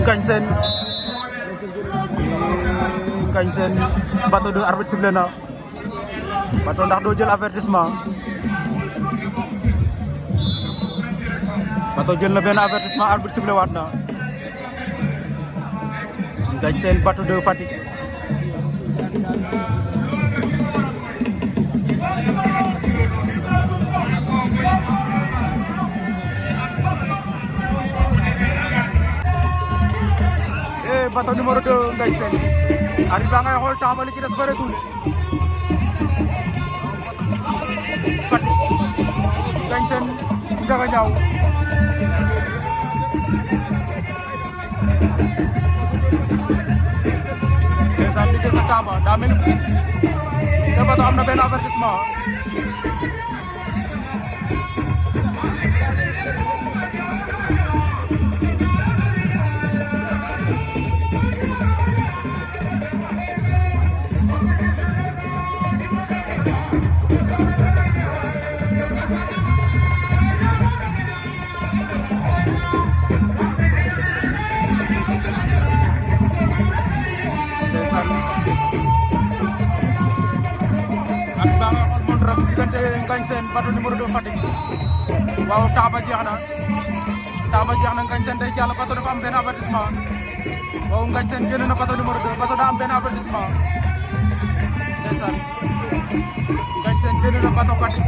Ngagne Sene Bateau de arbitre sifflé na Bateau ndax doo jël avertissement Bateau jël na benn avertissement arbitre sifflé waat na Ngagne Sene Bateau de Fatick Bateau numéro 2 Ngagne Sene arbitre ba ngay xool temps ba li ci des bëreetul Fatick Ngagne Sene Ndiaga Niaw ndeysaan liggéey sa temps ba daa mel ni te Bateau am na benn avertissement diggante Ngagne Sene Bateau numéro 2 Fatick waaw temps ba jeex na Ngagne Sene day jàll Bateau dafa am benn avertissement waaw Ngagne Sene génn na Bateau numéro 2 Bateau daa am benn avertissement ndeysaan Ngagne Sene génn na Bateau Fatick